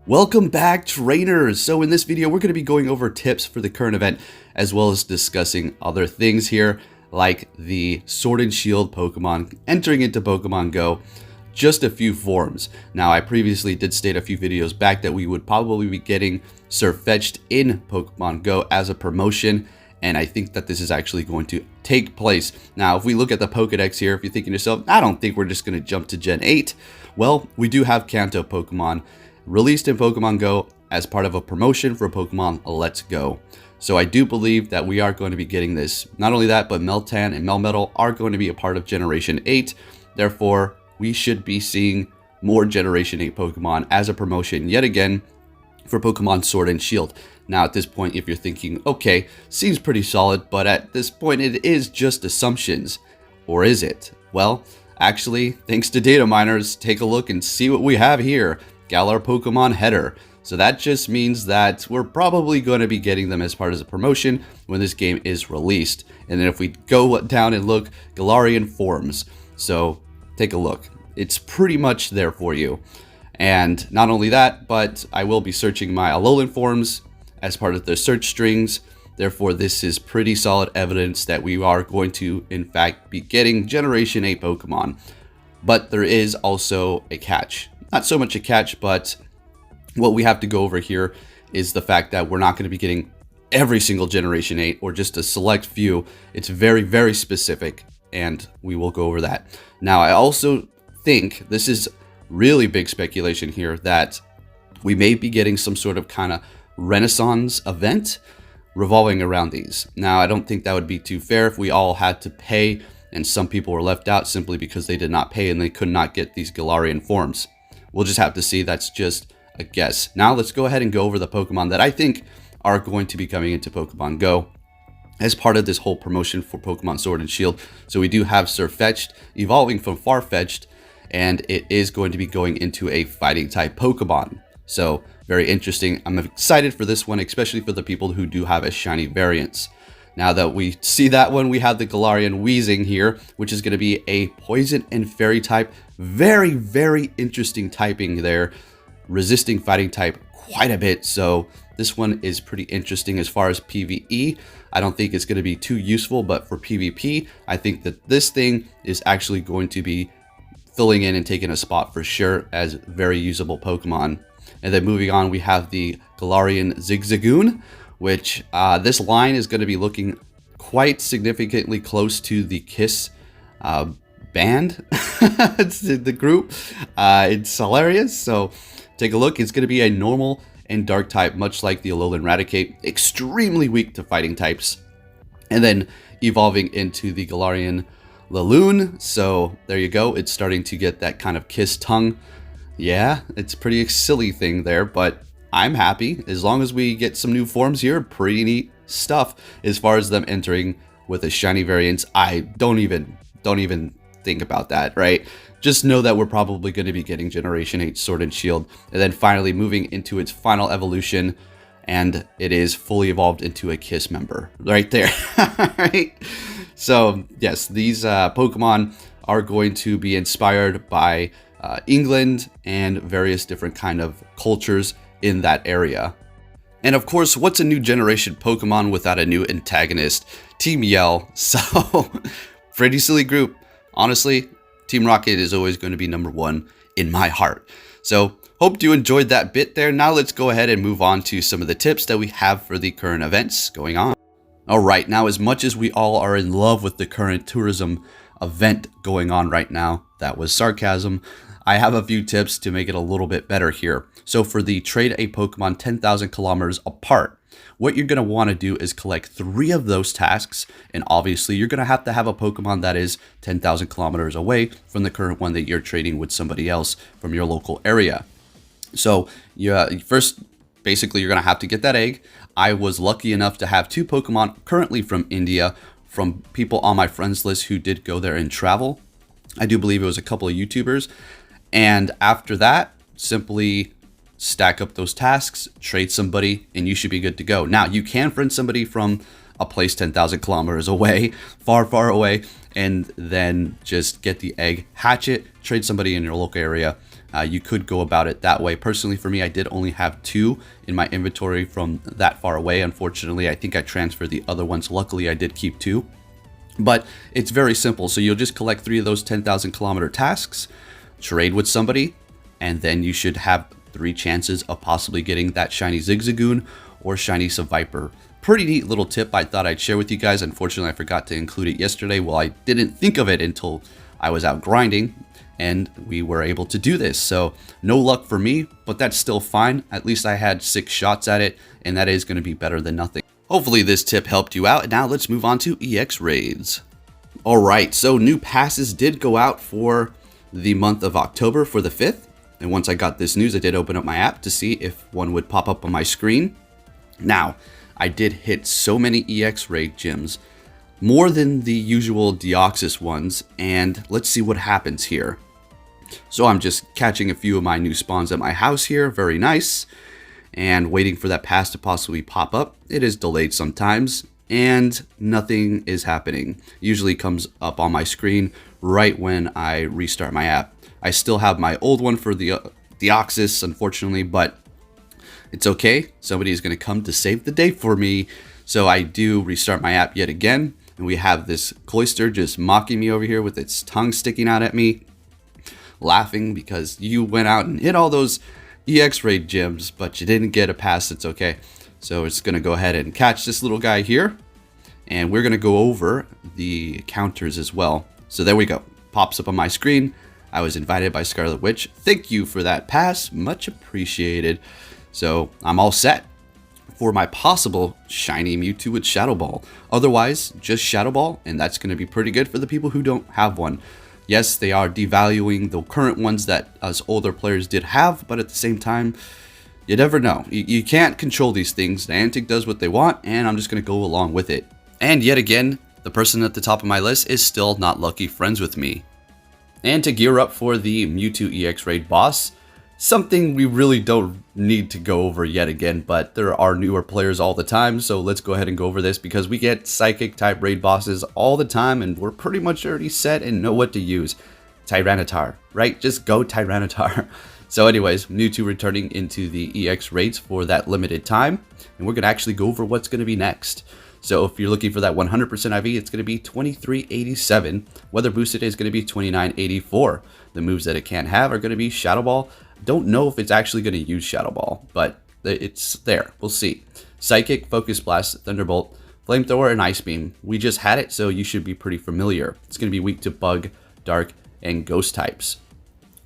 Welcome back, trainers! So in this video, we're going to be going over tips for the current event, as well as discussing other things here, like the Sword and Shield Pokemon entering into Pokemon Go, just a few forms. Now, I previously did state a few videos back that we would probably be getting Surfetched in Pokemon Go as a promotion, and I think that this is actually going to take place. Now, if we look at the Pokedex here, if you're thinking to yourself, I don't think we're just going to jump to Gen 8, well, we do have Kanto Pokemon released in Pokemon Go as part of a promotion for Pokemon Let's Go. So I do believe that we are going to be getting this. Not only that, but Meltan and Melmetal are going to be a part of Generation 8. Therefore, we should be seeing more Generation 8 Pokemon as a promotion yet again for Pokemon Sword and Shield. Now at this point, if you're thinking, okay, seems pretty solid, but at this point it is just assumptions. Or is it? Well, actually, thanks to data miners, take a look and see what we have here. Galar Pokemon Header. So that just means that we're probably going to be getting them as part of the promotion when this game is released. And then if we go down and look, Galarian forms. So take a look. It's pretty much there for you. And not only that, but I will be searching my Alolan forms as part of the search strings. Therefore, this is pretty solid evidence that we are going to, in fact, be getting Generation 8 Pokemon. But there is also a catch. Not so much a catch, but what we have to go over here is the fact that we're not going to be getting every single Generation 8 or just a select few. It's very, very specific, and we will go over that. Now, I also think this is really big speculation here that we may be getting some sort of kind of Renaissance event revolving around these. Now, I don't think that would be too fair if we all had to pay and some people were left out simply because they did not pay and they could not get these Galarian forms. We'll just have to see. That's just a guess. Now let's go ahead and go over the Pokemon that I think are going to be coming into Pokemon Go as part of this whole promotion for Pokemon Sword and Shield. So we do have Surfetched evolving from Farfetch'd, and it is going to be going into a fighting type Pokemon. So very interesting. I'm excited for this one, especially for the people who do have a shiny variants. Now that we see that one, we have the Galarian Weezing here, which is going to be a poison and fairy type. Very, very interesting typing there. Resisting fighting type quite a bit. So this one is pretty interesting as far as PvE. I don't think it's going to be too useful, but for PvP, I think that this thing is actually going to be filling in and taking a spot for sure as very usable Pokemon. And then moving on, we have the Galarian Zigzagoon, which this line is going to be looking quite significantly close to the Kiss band. It's the group. It's hilarious. So take a look. It's going to be a normal and dark type, much like the Alolan Raticate. Extremely weak to fighting types. And then evolving into the Galarian Laloon. So there you go. It's starting to get that kind of Kiss tongue. Yeah, it's a pretty silly thing there, but I'm happy as long as we get some new forms here. Pretty neat stuff as far as them entering with a shiny variants. I don't even think about that, right? Just know that we're probably going to be getting Generation 8 Sword and Shield, and then finally moving into its final evolution, and it is fully evolved into a Kiss member right there. Right? So yes, these Pokemon are going to be inspired by England and various different kind of cultures in that area. And of course, what's a new generation Pokemon without a new antagonist? Team Yell. So pretty silly group. Honestly, Team Rocket is always going to be #1 in my heart. So hope you enjoyed that bit there. Now let's go ahead and move on to some of the tips that we have for the current events going on. All right, now as much as we all are in love with the current tourism event going on right now, that was sarcasm. I have a few tips to make it a little bit better here. So for the trade a Pokemon 10,000 kilometers apart, what you're going to want to do is collect 3 of those tasks. And obviously you're going to have a Pokemon that is 10,000 kilometers away from the current one that you're trading with somebody else from your local area. So yeah, first, basically you're going to have to get that egg. I was lucky enough to have 2 Pokemon currently from India from people on my friends list who did go there and travel. I do believe it was a couple of YouTubers. And after that, simply stack up those tasks, trade somebody, and you should be good to go. Now, you can friend somebody from a place 10,000 kilometers away, far, far away, and then just get the egg, hatch it, trade somebody in your local area, You could go about it that way. Personally, for me, I did only have 2 in my inventory from that far away. Unfortunately, I think I transferred the other ones. Luckily, I did keep 2. But it's very simple. So you'll just collect 3 of those 10,000 kilometer tasks, trade with somebody, and then you should have 3 chances of possibly getting that shiny Zigzagoon or shiny Seviper. Pretty neat little tip I thought I'd share with you guys. Unfortunately, I forgot to include it yesterday. Well, I didn't think of it until I was out grinding and we were able to do this. So no luck for me, but that's still fine. At least I had 6 shots at it, and that is going to be better than nothing. Hopefully this tip helped you out. Now let's move on to EX raids. All right, so new passes did go out for the month of October for the 5th. And once I got this news, I did open up my app to see if one would pop up on my screen. Now, I did hit so many EX raid gyms, more than the usual Deoxys ones, and let's see what happens here. So I'm just catching a few of my new spawns at my house here, very nice, and waiting for that pass to possibly pop up. It is delayed sometimes, and nothing is happening. Usually comes up on my screen right when I restart my app. I still have my old one for the Deoxys, unfortunately, but it's okay. Somebody is going to come to save the day for me. So I do restart my app yet again. And we have this Cloyster just mocking me over here with its tongue sticking out at me, laughing because you went out and hit all those EX raid gyms, but you didn't get a pass. It's okay. So it's going to go ahead and catch this little guy here. And we're going to go over the counters as well. So there we go. Pops up on my screen. I was invited by Scarlet Witch. Thank you for that pass. Much appreciated. So I'm all set for my possible shiny Mewtwo with Shadow Ball. Otherwise, just Shadow Ball, and that's going to be pretty good for the people who don't have one. Yes, they are devaluing the current ones that us older players did have, but at the same time, you never know. You can't control these things. Niantic does what they want, and I'm just going to go along with it. And yet again, the person at the top of my list is still not lucky friends with me. And to gear up for the Mewtwo EX raid boss, something we really don't need to go over yet again, but there are newer players all the time, so let's go ahead and go over this because we get psychic type raid bosses all the time and we're pretty much already set and know what to use. Tyranitar, right? Just go Tyranitar. So anyways, Mewtwo returning into the EX raids for that limited time, and we're going to actually go over what's going to be next. So if you're looking for that 100% IV, it's going to be 2387. Weather boosted is going to be 2984. The moves that it can't have are going to be Shadow Ball. Don't know if it's actually going to use Shadow Ball, but it's there. We'll see. Psychic, Focus Blast, Thunderbolt, Flamethrower, and Ice Beam. We just had it, so you should be pretty familiar. It's going to be weak to Bug, Dark, and Ghost types.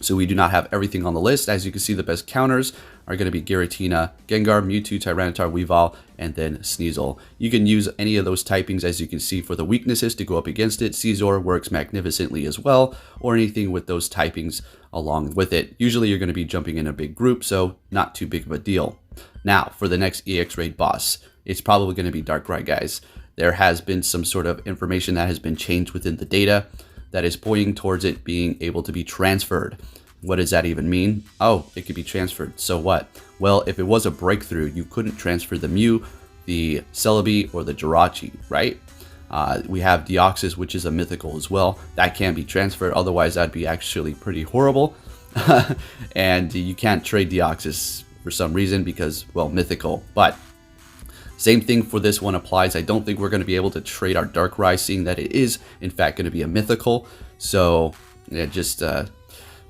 So we do not have everything on the list. As you can see, the best counters are going to be Giratina, Gengar, Mewtwo, Tyranitar, Weavile, and then Sneasel. You can use any of those typings, as you can see, for the weaknesses to go up against it. Caesar works magnificently as well, or anything with those typings along with it. Usually you're going to be jumping in a big group, so not too big of a deal. Now, for the next EX raid boss, it's probably going to be Darkrai, guys. There has been some sort of information that has been changed within the data that is pointing towards it being able to be transferred. What does that even mean? Oh, it could be transferred. So what? Well, if it was a breakthrough, you couldn't transfer the Mew, the Celebi, or the Jirachi, right? We have Deoxys, which is a mythical as well. That can be transferred. Otherwise, that'd be actually pretty horrible. And you can't trade Deoxys for some reason because, well, mythical. But same thing for this one applies. I don't think we're going to be able to trade our Darkrai, seeing that it is, in fact, going to be a mythical. So, yeah, just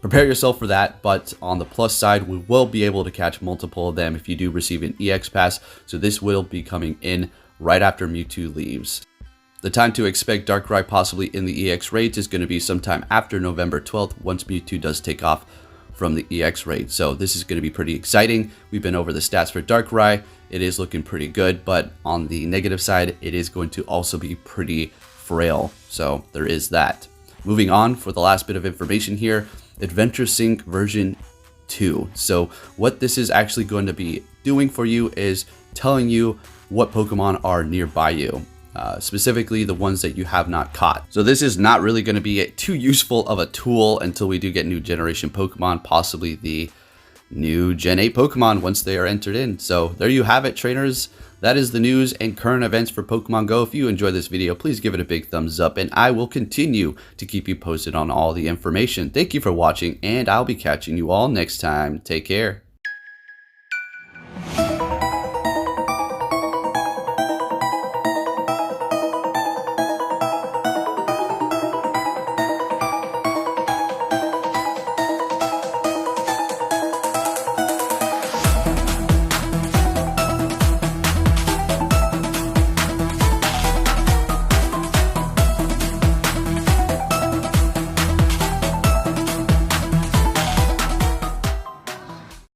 prepare yourself for that. But on the plus side, we will be able to catch multiple of them if you do receive an EX pass. So this will be coming in right after Mewtwo leaves. The time to expect Darkrai possibly in the EX raids is going to be sometime after November 12th, once Mewtwo does take off from the EX raid. So this is going to be pretty exciting. We've been over the stats for Darkrai. It is looking pretty good, but on the negative side, it is going to also be pretty frail. So there is that. Moving on for the last bit of information here, Adventure Sync version 2. So what this is actually going to be doing for you is telling you what Pokemon are nearby you. Specifically the ones that you have not caught. So this is not really going to be too useful of a tool until we do get new generation Pokemon, possibly the new Gen 8 Pokemon once they are entered in. So there you have it, trainers. that is the news and current events for Pokemon Go. If you enjoyed this video, please give it a big thumbs up, and I will continue to keep you posted on all the information. Thank you for watching, and I'll be catching you all next time. Take care.